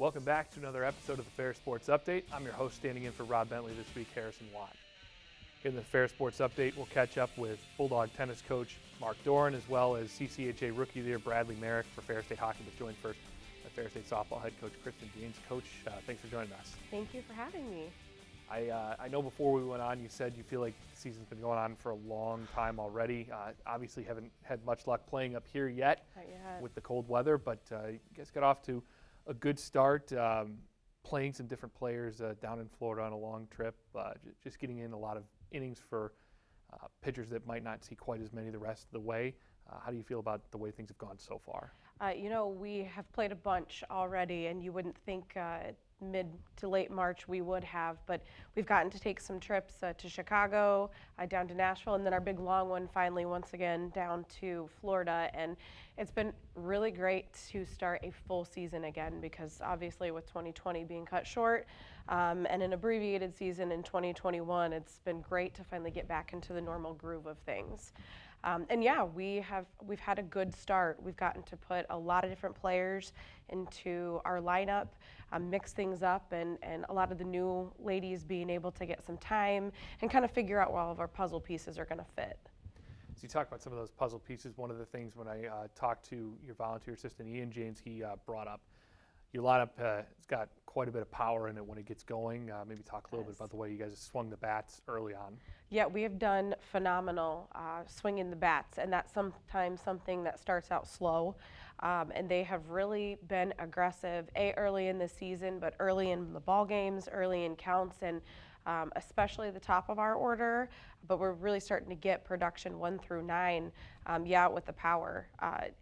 Welcome back to another episode of the Ferris Sports Update. I'm your host, standing in for Rob Bentley this week, Harrison Watt. In the Ferris Sports Update, we'll catch up with Bulldog tennis coach Mark Doran, as well as CCHA Rookie of the Year Bradley Merrick for Ferris State Hockey, but joined first by Ferris State Softball head coach Kristin Janes. Coach, thanks for joining us. Thank you for having me. I know before we went on, you said you feel like the season's been going on for a long time already. Obviously haven't had much luck playing up here yet with the cold weather, but you guys got off to a good start, playing some different players down in Florida on a long trip, just getting in a lot of innings for pitchers that might not see quite as many the rest of the way. How do you feel about the way things have gone so far? We have played a bunch already, and you wouldn't think mid to late March we would have, but we've gotten to take some trips to Chicago, down to Nashville, and then our big long one finally once again down to Florida. And it's been really great to start a full season again, because obviously with 2020 being cut short and an abbreviated season in 2021, it's been great to finally get back into the normal groove of things. We've had a good start. We've gotten to put a lot of different players into our lineup, mix things up, and a lot of the new ladies being able to get some time and kind of figure out where all of our puzzle pieces are going to fit. So you talk about some of those puzzle pieces. One of the things when I talked to your volunteer assistant, Ian Janes, he brought up your lineup. It's got quite a bit of power in it when it gets going. Maybe talk a little bit about the way you guys have swung the bats early on. Yeah, we have done phenomenal swinging the bats, and that's sometimes something that starts out slow. And they have really been aggressive, early in the season, but early in the ball games, early in counts, and especially the top of our order. But we're really starting to get production 1 through 9, with the power.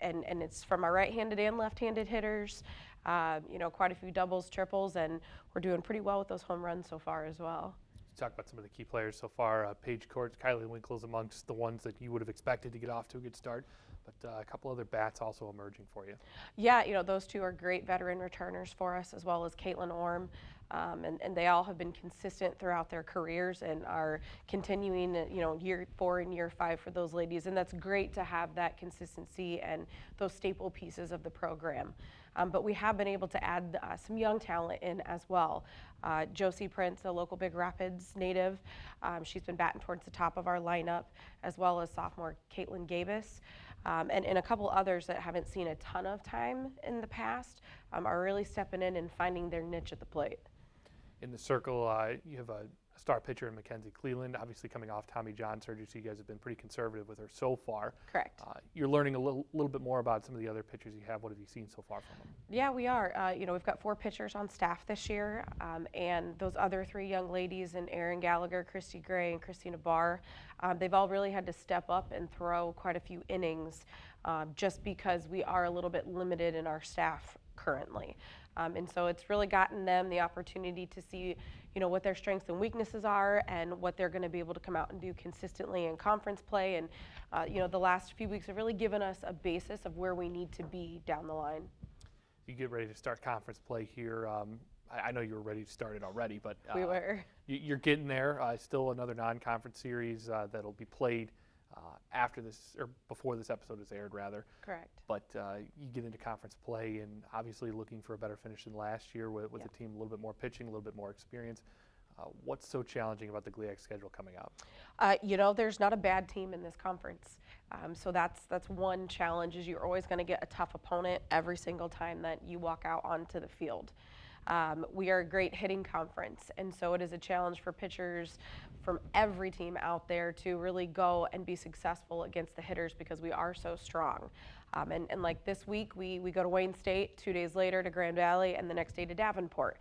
And it's from our right-handed and left-handed hitters. Quite a few doubles, triples, and we're doing pretty well with those home runs so far as well. Let's talk about some of the key players so far. Paige Courts, Kylie Winkle's amongst the ones that you would have expected to get off to a good start, but a couple other bats also emerging for you. Yeah, those two are great veteran returners for us, as well as Caitlin Orm. And they all have been consistent throughout their careers and are continuing, year 4 and year 5 for those ladies. And that's great to have that consistency and those staple pieces of the program. But we have been able to add some young talent in as well. Josie Prince, a local Big Rapids native, she's been batting towards the top of our lineup, as well as sophomore Caitlin Gabus. And a couple others that haven't seen a ton of time in the past are really stepping in and finding their niche at the plate. In the circle, you have a star pitcher in Mackenzie Cleland, obviously coming off Tommy John surgery, so you guys have been pretty conservative with her so far. Correct. You're learning a little bit more about some of the other pitchers you have. What have you seen so far from them? Yeah, we are. We've got 4 pitchers on staff this year, and those other 3 young ladies, and Erin Gallagher, Christy Gray, and Christina Barr, they've all really had to step up and throw quite a few innings, just because we are a little bit limited in our staff currently. And so it's really gotten them the opportunity to see, what their strengths and weaknesses are and what they're going to be able to come out and do consistently in conference play. And, the last few weeks have really given us a basis of where we need to be down the line. You get ready to start conference play here. I know you were ready to start it already, but we were. You're getting there. Still another non-conference series that'll be played after this, or before this episode is aired, rather. Correct. But you get into conference play, and obviously looking for a better finish than last year with the team, a little bit more pitching, a little bit more experience. What's so challenging about the Gliac schedule coming up? There's not a bad team in this conference. So that's one challenge, is you're always going to get a tough opponent every single time that you walk out onto the field. We are a great hitting conference, and so it is a challenge for pitchers from every team out there to really go and be successful against the hitters, because we are so strong. And like this week, we go to Wayne State, 2 days later to Grand Valley, and the next day to Davenport.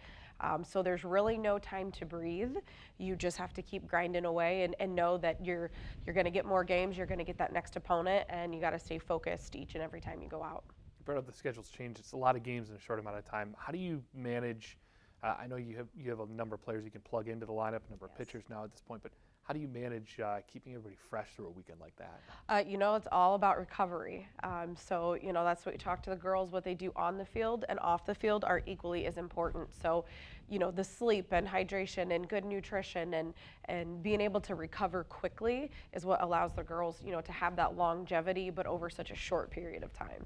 So there's really no time to breathe. You just have to keep grinding away and know that you're going to get more games, you're going to get that next opponent, and you got to stay focused each and every time you go out. You brought up the schedule's changed. It's a lot of games in a short amount of time. How do you manage? I know you have a number of players you can plug into the lineup, a number of pitchers now at this point, but how do you manage keeping everybody fresh through a weekend like that? It's all about recovery. So that's what we talk to the girls. What they do on the field and off the field are equally as important. So, the sleep and hydration and good nutrition and being able to recover quickly is what allows the girls, to have that longevity, but over such a short period of time.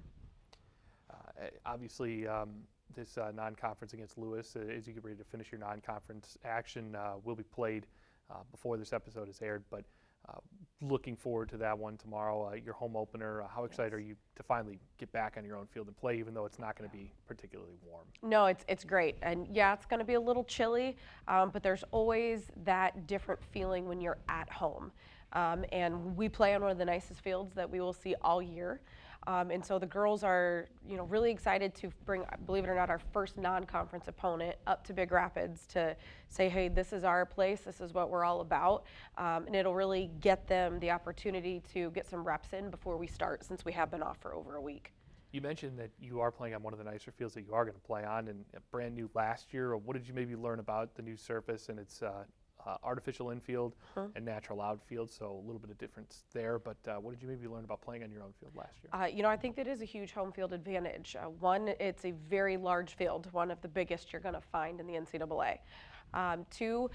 Obviously, this non-conference against Lewis as you get ready to finish your non-conference action. Will be played before this episode is aired, but looking forward to that one tomorrow, your home opener. How excited are you to finally get back on your own field and play, even though it's not going to be particularly warm? No, it's great. And yeah, it's going to be a little chilly, but there's always that different feeling when you're at home. And we play on one of the nicest fields that we will see all year. And so the girls are, really excited to bring, believe it or not, our first non-conference opponent up to Big Rapids to say, hey, this is our place, this is what we're all about. And it'll really get them the opportunity to get some reps in before we start, since we have been off for over a week. You mentioned that you are playing on one of the nicer fields that you are going to play on, and brand new last year. What did you maybe learn about the new surface and its artificial infield and natural outfield, so a little bit of difference there, but what did you maybe learn about playing on your own field last year? I think that is a huge home field advantage. One, it's a very large field, one of the biggest you're going to find in the NCAA. Two,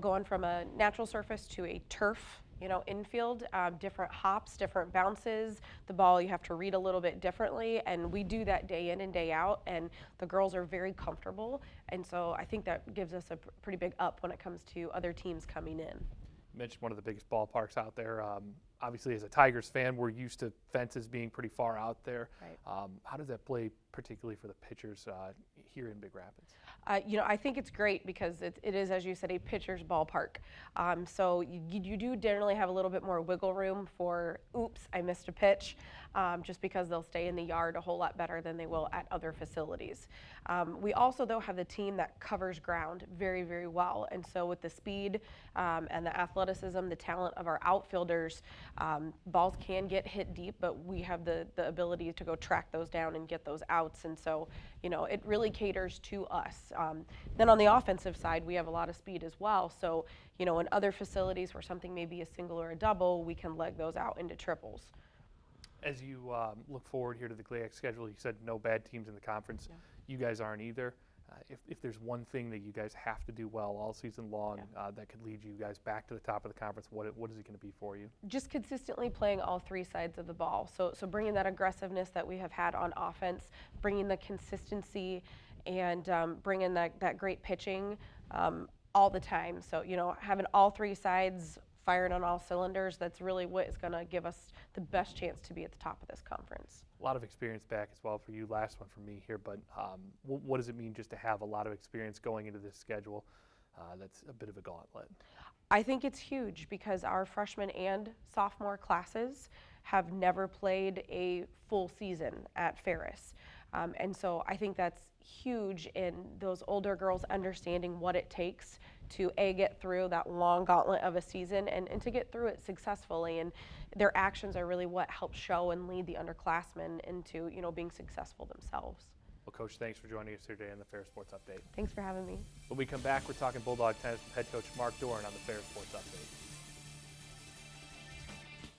going from a natural surface to a turf, infield, different hops, different bounces. The ball you have to read a little bit differently, and we do that day in and day out, and the girls are very comfortable, and so I think that gives us a pretty big up when it comes to other teams coming in. You mentioned one of the biggest ballparks out there. Obviously, as a Tigers fan, we're used to fences being pretty far out there. Right. How does that play, particularly for the pitchers here in Big Rapids? I think it's great because it is, as you said, a pitcher's ballpark. So you do generally have a little bit more wiggle room for, oops, I missed a pitch, just because they'll stay in the yard a whole lot better than they will at other facilities. We also, though, have the team that covers ground very, very well. And so with the speed and the athleticism, the talent of our outfielders, balls can get hit deep, but we have the ability to go track those down and get those outs. And so, it really caters to us. Then on the offensive side, we have a lot of speed as well. So, in other facilities where something may be a single or a double, we can leg those out into triples. As you look forward here to the Gliac schedule, you said no bad teams in the conference. Yeah. You guys aren't either. If there's one thing that you guys have to do well all season long that could lead you guys back to the top of the conference, what is it going to be for you? Just consistently playing all three sides of the ball. So bringing that aggressiveness that we have had on offense, bringing the consistency, and bringing that great pitching all the time. So, having all three sides firing on all cylinders, that's really what is going to give us the best chance to be at the top of this conference. A lot of experience back as well for you. Last one for me here, but what does it mean just to have a lot of experience going into this schedule? That's a bit of a gauntlet. I think it's huge because our freshman and sophomore classes have never played a full season at Ferris. And so I think that's huge in those older girls understanding what it takes to get through that long gauntlet of a season and to get through it successfully. And their actions are really what help show and lead the underclassmen into, being successful themselves. Well, Coach, thanks for joining us here today on the Ferris Sports Update. Thanks for having me. When we come back, we're talking Bulldog tennis with head coach Mark Doran on the Ferris Sports Update.